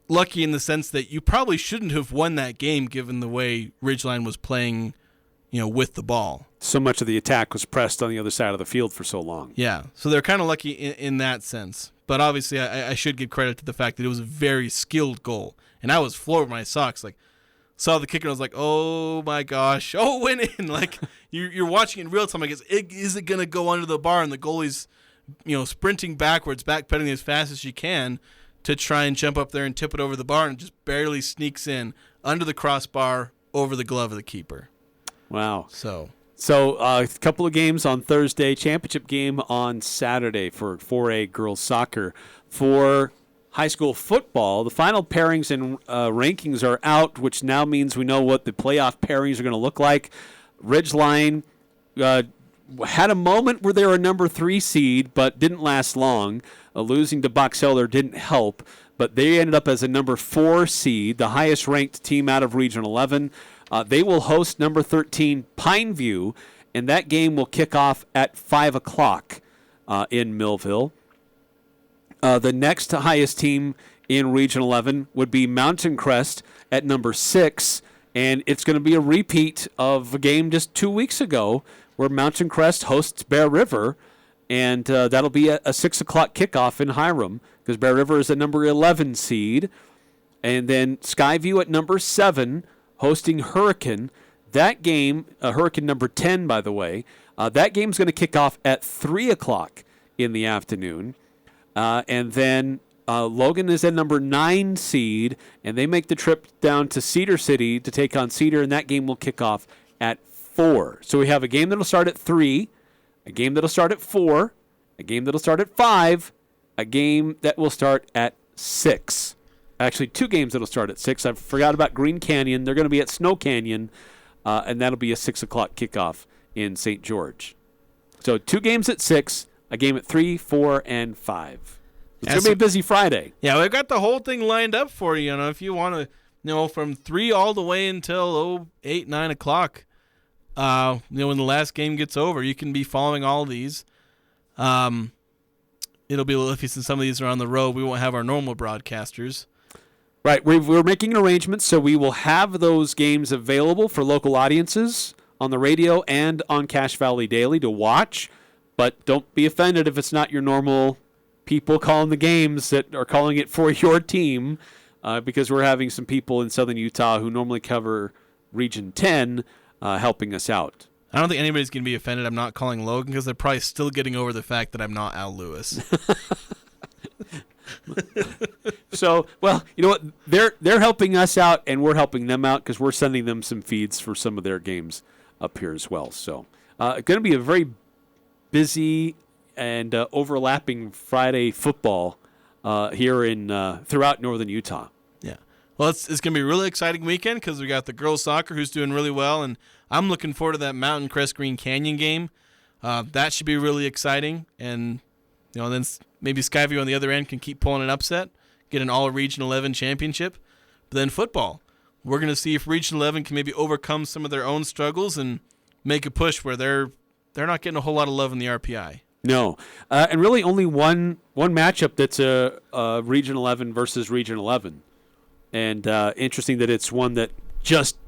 lucky in the sense that you probably shouldn't have won that game given the way Ridgeline was playing, with the ball. So much of the attack was pressed on the other side of the field for so long. Yeah, so they're kind of lucky in that sense. But obviously I should give credit to the fact that it was a very skilled goal. And I was floored with my socks. Like, saw the kicker and I was like, oh my gosh, it went in. Like, you're watching in real time. I guess, is it going to go under the bar? And the goalie's, sprinting backwards, backpedaling as fast as she can to try and jump up there and tip it over the bar, and just barely sneaks in under the crossbar over the glove of the keeper. Wow. So a couple of games on Thursday, championship game on Saturday for 4A girls soccer. For high school football, the final pairings and rankings are out, which now means we know what the playoff pairings are going to look like. Ridgeline had a moment where they were a number 3 seed, but didn't last long. Losing to Box Elder didn't help, but they ended up as a number 4 seed, the highest ranked team out of Region 11. They will host number 13 Pineview, and that game will kick off at 5 o'clock in Millville. The next highest team in Region 11 would be Mountain Crest at number 6, and it's going to be a repeat of a game just 2 weeks ago where Mountain Crest hosts Bear River, and that'll be a 6 o'clock kickoff in Hiram because Bear River is a number 11 seed. And then Skyview at number 7 hosting Hurricane. That game, Hurricane number 10, by the way, that game's going to kick off at 3 o'clock in the afternoon. And then Logan is at number 9 seed, and they make the trip down to Cedar City to take on Cedar, and that game will kick off at 4. So we have a game that'll start at 3, a game that'll start at 4, a game that'll start at 5, a game that will start at 6. Actually, 2 games that'll start at 6. I forgot about Green Canyon. They're going to be at Snow Canyon, and that'll be a 6 o'clock kickoff in St. George. So 2 games at 6, a game at 3, 4, and 5. It's going to be a busy Friday. Yeah, we've got the whole thing lined up for you. If you want to, from 3 all the way until 8, 9 o'clock. When the last game gets over, you can be following all these. It'll be a little iffy since some of these are on the road. We won't have our normal broadcasters. Right. We're making arrangements, so we will have those games available for local audiences on the radio and on Cache Valley Daily to watch. But don't be offended if it's not your normal people calling the games that are calling it for your team, because we're having some people in Southern Utah who normally cover Region 10 helping us out. I don't think anybody's going to be offended I'm not calling Logan because they're probably still getting over the fact that I'm not Al Lewis. So, well, you know what? They're helping us out, and we're helping them out because we're sending them some feeds for some of their games up here as well. So, going to be a very busy and overlapping Friday football here in throughout northern Utah. Yeah. Well, it's going to be a really exciting weekend because we got the girls soccer who's doing really well, and I'm looking forward to that Mountain Crest Green Canyon game. That should be really exciting, and then maybe Skyview on the other end can keep pulling an upset, get an all-Region 11 championship. But then football, we're going to see if Region 11 can maybe overcome some of their own struggles and make a push where they're not getting a whole lot of love in the RPI. No, and really only one matchup that's a Region 11 versus Region 11, and interesting that it's one that just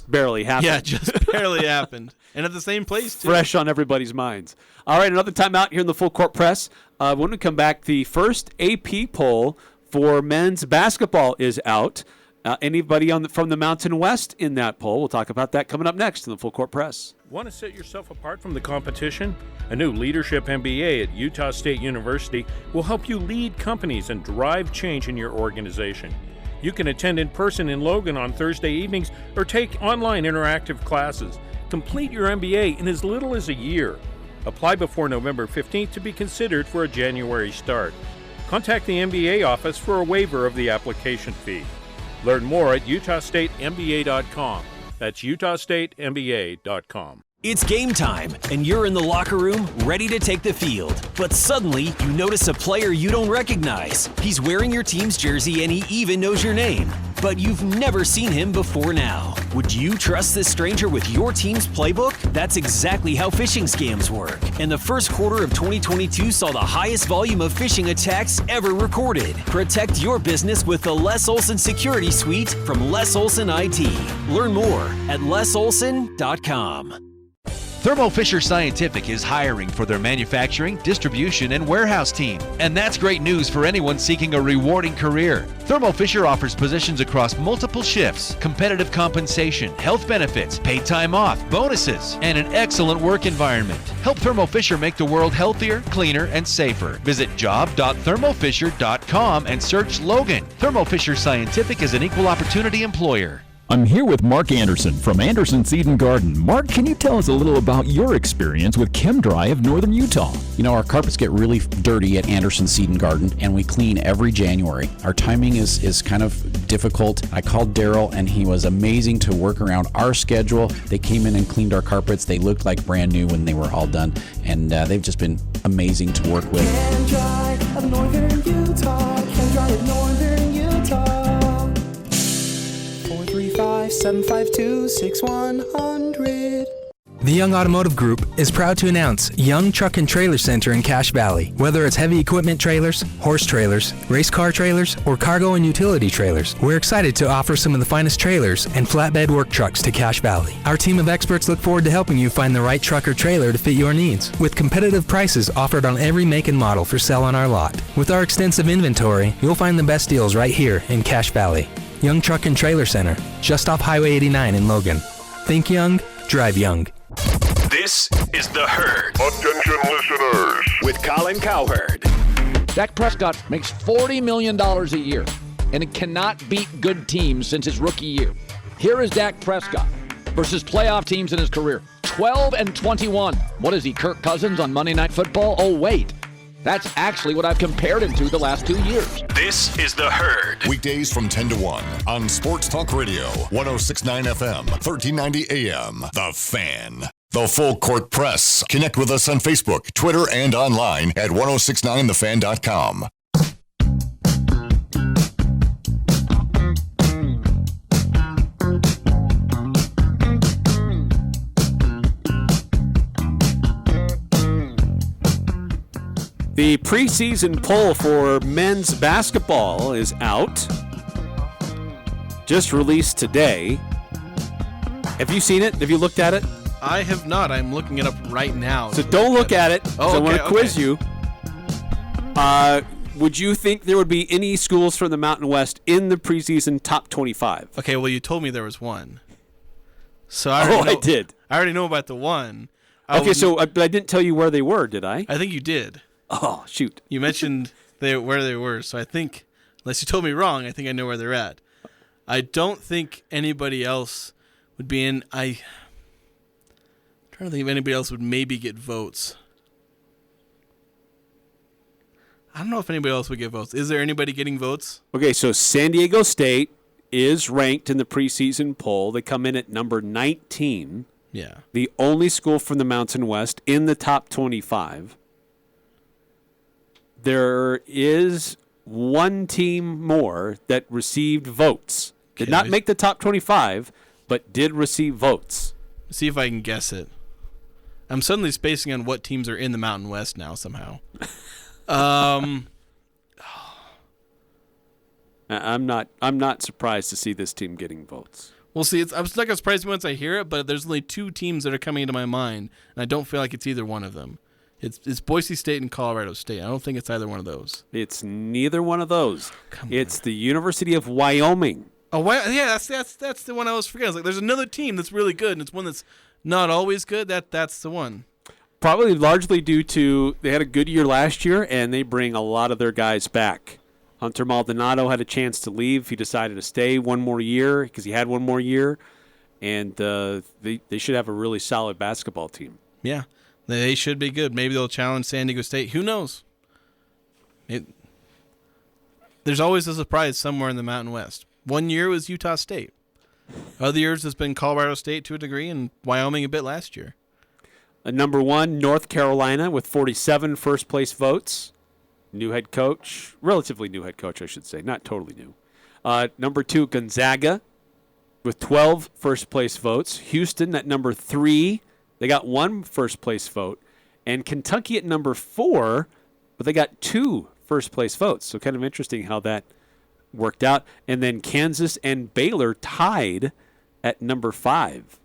barely happened. Yeah, just barely happened. And at the same place, too. Fresh on everybody's minds. All right, another timeout here in the Full Court Press. When we come back, the first AP poll for men's basketball is out. Anybody from the Mountain West in that poll? We'll talk about that coming up next in the Full Court Press. Want to set yourself apart from the competition? A new leadership MBA at Utah State University will help you lead companies and drive change in your organization. You can attend in person in Logan on Thursday evenings or take online interactive classes. Complete your MBA in as little as a year. Apply before November 15th to be considered for a January start. Contact the MBA office for a waiver of the application fee. Learn more at utahstatemba.com. That's utahstatemba.com. It's game time, and you're in the locker room ready to take the field. But suddenly, you notice a player you don't recognize. He's wearing your team's jersey, and he even knows your name. But you've never seen him before now. Would you trust this stranger with your team's playbook? That's exactly how phishing scams work. And the first quarter of 2022 saw the highest volume of phishing attacks ever recorded. Protect your business with the Les Olson Security Suite from Les Olson IT. Learn more at lesolson.com. Thermo Fisher Scientific is hiring for their manufacturing, distribution, and warehouse team. And that's great news for anyone seeking a rewarding career. Thermo Fisher offers positions across multiple shifts, competitive compensation, health benefits, paid time off, bonuses, and an excellent work environment. Help Thermo Fisher make the world healthier, cleaner, and safer. Visit job.thermofisher.com and search Logan. Thermo Fisher Scientific is an equal opportunity employer. I'm here with Mark Anderson from Anderson Seed and Garden. Mark, can you tell us a little about your experience with ChemDry of Northern Utah? You know, our carpets get really dirty at Anderson Seed and Garden, and we clean every January. Our timing is kind of difficult. I called Daryl, and he was amazing to work around our schedule. They came in and cleaned our carpets. They looked like brand new when they were all done, and they've just been amazing to work with. ChemDry of Northern Utah. ChemDry of Northern Utah. 435-752-6100. The Young Automotive Group is proud to announce Young Truck and Trailer Center in Cache Valley. Whether it's heavy equipment trailers, horse trailers, race car trailers, or cargo and utility trailers, we're excited to offer some of the finest trailers and flatbed work trucks to Cache Valley. Our team of experts look forward to helping you find the right truck or trailer to fit your needs, with competitive prices offered on every make and model for sale on our lot. With our extensive inventory, you'll find the best deals right here in Cache Valley. Young Truck and Trailer Center, just off Highway 89 in Logan. Think young, drive young. This is The Herd. Attention listeners. With Colin Cowherd. Dak Prescott makes $40 million a year, and it cannot beat good teams since his rookie year. Here is Dak Prescott versus playoff teams in his career. 12-21. What is he, Kirk Cousins on Monday Night Football? Oh, wait. That's actually what I've compared him to the last 2 years. This is The Herd. Weekdays from 10 to 1 on Sports Talk Radio, 106.9 FM, 1390 AM. The Fan. The Full Court Press. Connect with us on Facebook, Twitter, and online at 1069thefan.com. The preseason poll for men's basketball is out. Just released today. Have you seen it? Have you looked at it? I have not. I'm looking it up right now. So don't look at it. Oh, I want to okay, quiz you. Would you think there would be any schools from the Mountain West in the preseason top 25? Okay, well, you told me there was one. So I did. I already know about the one. But I didn't tell you where they were, did I? I think you did. Oh, shoot. You mentioned where they were, so I think, unless you told me wrong, I think I know where they're at. I don't think anybody else would be in. I'm trying to think if anybody else would maybe get votes. I don't know if anybody else would get votes. Is there anybody getting votes? Okay, so San Diego State is ranked in the preseason poll. They come in at number 19. Yeah. The only school from the Mountain West in the top 25. There is one team more that received votes. Did not make the top 25, but did receive votes. Let's see if I can guess it. I'm suddenly spacing on what teams are in the Mountain West now somehow. I'm not surprised to see this team getting votes. Well, see, I'm not gonna surprise me once I hear it, but there's only two teams that are coming into my mind, and I don't feel like it's either one of them. It's Boise State and Colorado State. I don't think it's either one of those. It's neither one of those. It's the University of Wyoming. Oh, yeah, that's the one I was forgetting. I was like, there's another team that's really good, and it's one that's not always good. That's the one. Probably largely due to they had a good year last year, and they bring a lot of their guys back. Hunter Maldonado had a chance to leave. He decided to stay one more year because he had one more year, and they should have a really solid basketball team. Yeah, they should be good. Maybe they'll challenge San Diego State. Who knows? There's always a surprise somewhere in the Mountain West. One year was Utah State. Other years has been Colorado State to a degree and Wyoming a bit last year. Number 1, North Carolina with 47 first-place votes. New head coach, relatively new head coach, I should say, not totally new. Number 2, Gonzaga with 12 first-place votes. Houston at number 3, they got 1 first-place vote. And Kentucky at number 4, but they got 2 first-place votes. So kind of interesting how that worked out. And then Kansas and Baylor tied at number 5.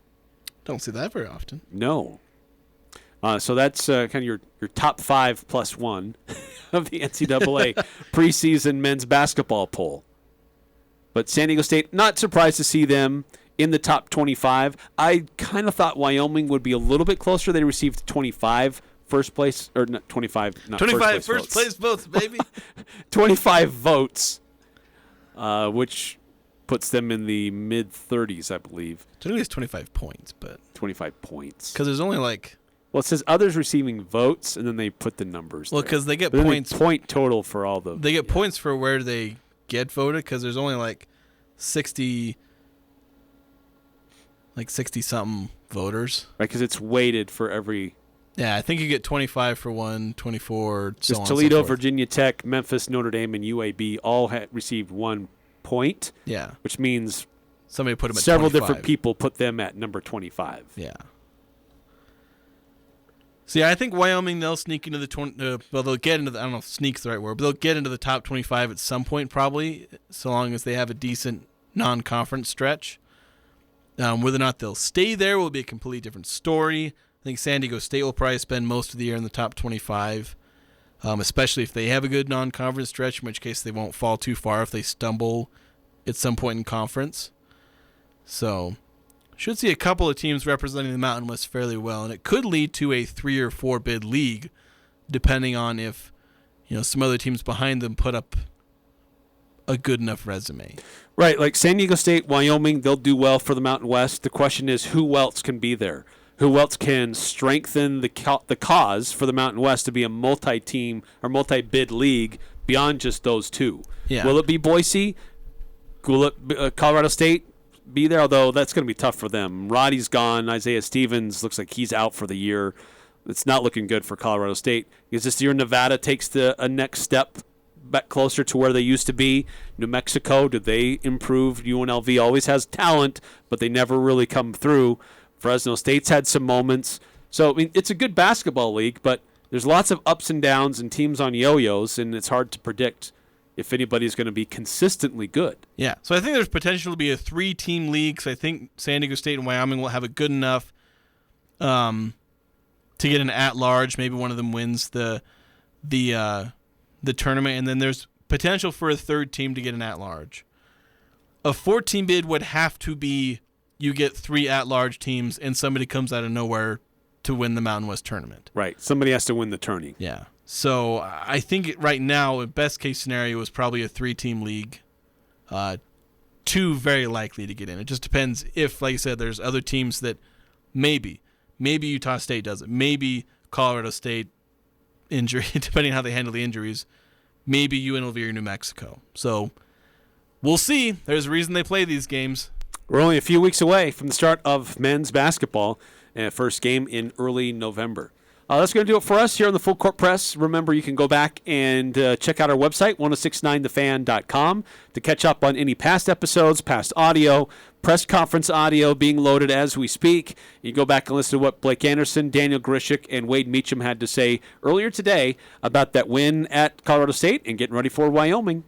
Don't see that very often. No. So that's kind of your top 5 plus 1 of the NCAA preseason men's basketball poll. But San Diego State, not surprised to see them in the top 25. I kind of thought Wyoming would be a little bit closer. They received 25 first place, or not 25, not 25 first place votes, baby. 25 votes, which puts them in the mid-30s, I believe. Technically it's 25 points, but 25 points. Because there's only like... Well, it says others receiving votes, and then they put the numbers Well, there. because they get But then points... point total for all the... They get points for where they get voted, because there's only like 60... Like 60-something voters. Right, because it's weighted for every... Yeah, I think you get 25 for one, 24, so on and so Toledo, forth. Virginia Tech, Memphis, Notre Dame, and UAB all received 1 point. Yeah. Which means somebody put them at several 25. different people put them at number 25. Yeah. See, I think Wyoming, they'll sneak into the well, they'll get into the, I don't know if sneak's the right word, but they'll get into the top 25 at some point probably, so long as they have a decent non-conference stretch. Whether or not they'll stay there will be a completely different story. I think San Diego State will probably spend most of the year in the top 25, especially if they have a good non-conference stretch, in which case they won't fall too far if they stumble at some point in conference. So... should see a couple of teams representing the Mountain West fairly well, and it could lead to a 3 or 4 bid league, depending on if some other teams behind them put up a good enough resume. Right, like San Diego State, Wyoming, they'll do well for the Mountain West. The question is, who else can be there? Who else can strengthen the cause for the Mountain West to be a multi-team or multi-bid league beyond just those two? Yeah. Will it be Boise? Will it Colorado State be there? Although that's going to be tough for them. Roddy's gone. Isaiah Stevens looks like he's out for the year. It's not looking good for Colorado State. Is this year Nevada takes a next step back closer to where they used to be? New Mexico, did they improve? UNLV always has talent, but they never really come through. Fresno State's had some moments. So, I mean, it's a good basketball league, but there's lots of ups and downs and teams on yo-yos, and it's hard to predict if anybody's going to be consistently good. Yeah, so I think there's potential to be a 3-team league, so I think San Diego State and Wyoming will have a good enough to get an at-large. Maybe one of them wins the tournament, and then there's potential for a third team to get an at-large. A 4-team bid would have to be you get 3 at-large teams and somebody comes out of nowhere to win the Mountain West tournament. Right. Somebody has to win the tourney. Yeah. So I think right now, the best case scenario is probably a 3-team league. 2 very likely to get in. It just depends if, like I said, there's other teams that maybe Utah State does it. Maybe Colorado State injury, depending on how they handle the injuries. Maybe UNLV or New Mexico. So we'll see. There's a reason they play these games. We're only a few weeks away from the start of men's basketball. First game in early November. That's going to do it for us here on the Full Court Press. Remember, you can go back and check out our website, 1069thefan.com, to catch up on any past episodes, past audio, press conference audio being loaded as we speak. You go back and listen to what Blake Anderson, Daniel Grishik, and Wade Meacham had to say earlier today about that win at Colorado State and getting ready for Wyoming.